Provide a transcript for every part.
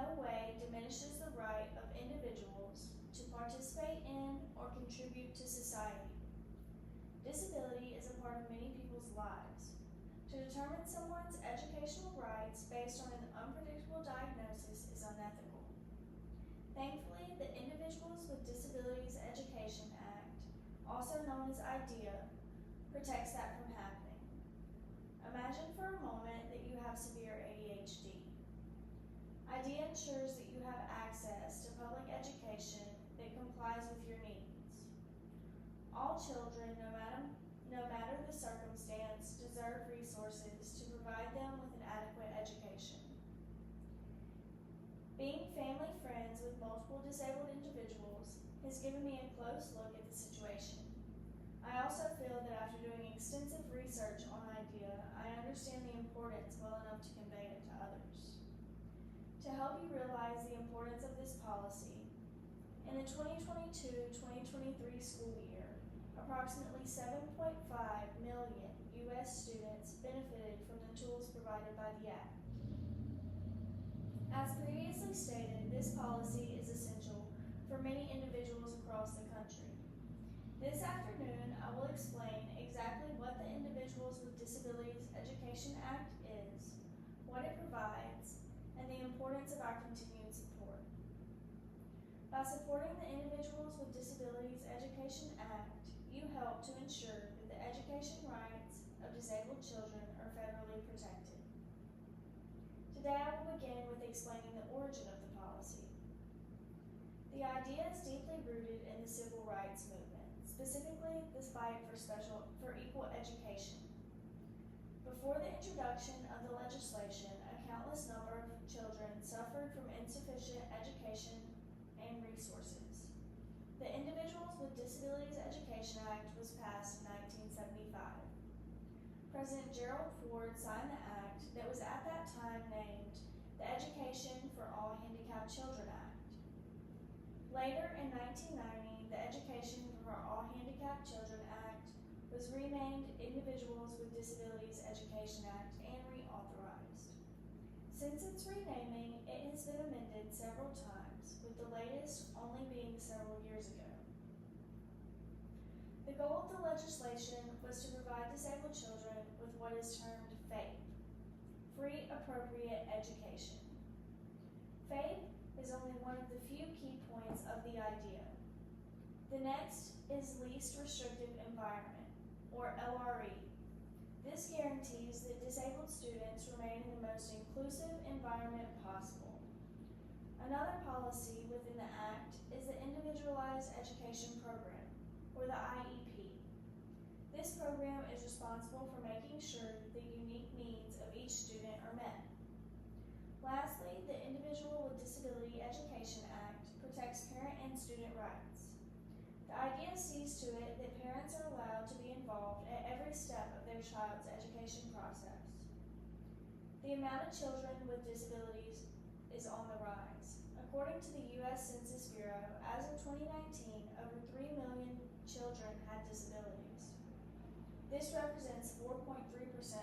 no way diminishes the right of individuals to participate in or contribute to society. Disability is a part of many people's lives. To determine someone's educational rights based on an unpredictable diagnosis is unethical. Thankfully, the Individuals with Disabilities Education Act, also known as IDEA, protects that from happening. Imagine for a moment that you have severe ADHD. IDEA ensures that you have access to public education that complies with your needs. All children, no matter the circumstance, deserve resources to provide them with an adequate education. Being family friends with multiple disabled individuals has given me a close look at the situation. I also feel that after doing extensive research on IDEA, I understand the importance well enough to convey it to others. To help you realize the importance of this policy, in the 2022-2023 school year, approximately 7.5 million U.S. students benefited from the tools provided by the Act. As previously stated, this policy is essential for many individuals across the country. This afternoon, I will explain exactly what the Individuals with Disabilities Education Act is, what it provides, and the importance of our continued support. By supporting the Individuals with Disabilities Education Act, you help to ensure that the education rights of disabled children are federally protected. Today I will begin with explaining the origin of the policy. The idea is deeply rooted in the civil rights movement, specifically the fight for equal education. Before the introduction of the legislation, a countless number of children suffered from insufficient education and resources. The Individuals with Disabilities Education Act was passed in 1975. President Gerald Ford signed the act that was at that time named the Education for All Handicapped Children Act. Later in 1990, the Education for All Handicapped Children Act was renamed Individuals with Disabilities Education Act and reauthorized. Since its renaming, it has been amended several times, with the latest only being several years ago. The goal of the legislation was to provide disabled children with what is termed FAPE, Free Appropriate Education. FAPE is only one of the few key points of the idea. The next is Least Restrictive Environment, or LRE. This guarantees that disabled students remain in the most inclusive environment possible. Another policy within the Act is the Individualized Education Program, or the IEP. This program is responsible for making sure that the unique needs of each student are met. Lastly, the Individual with Disability Education Act protects parent and student rights. The idea sees to it that parents are allowed to be involved at every step of their child's education process. The amount of children with disabilities is on the rise. According to the U.S. Census Bureau, as of 2019, over 3 million children had disabilities. This represents 4.3%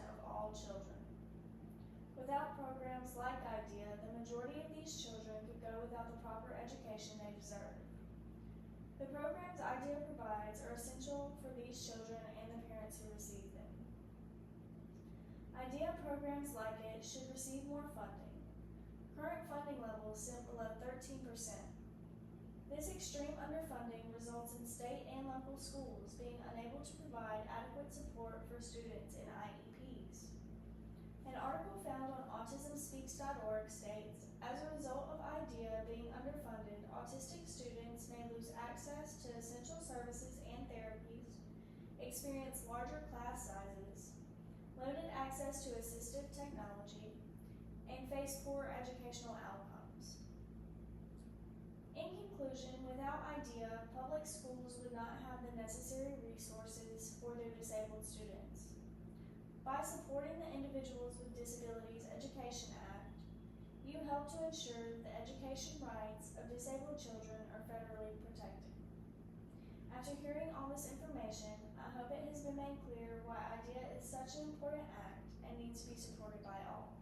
of all children. Without programs like IDEA, the majority of these children could go without the proper education they deserve. The programs IDEA provides are essential for these children and the parents who receive them. IDEA programs like it should receive more funding. Current funding levels sit below 13%. This extreme underfunding results in state and local schools being unable to provide adequate support for students in IEPs. An article found on autismspeaks.org states, as a result of IDEA being underfunded, autistic students may lose access to essential services and therapies, experience larger class sizes, limited access to assistive technology, and face poor educational outcomes. In conclusion, without IDEA, public schools would not have the necessary resources for their disabled students. By supporting the Individuals with Disabilities Education Act, you help to ensure that the education rights of disabled children are federally protected. After hearing all this information, I hope it has been made clear why IDEA is such an important act and needs to be supported by all.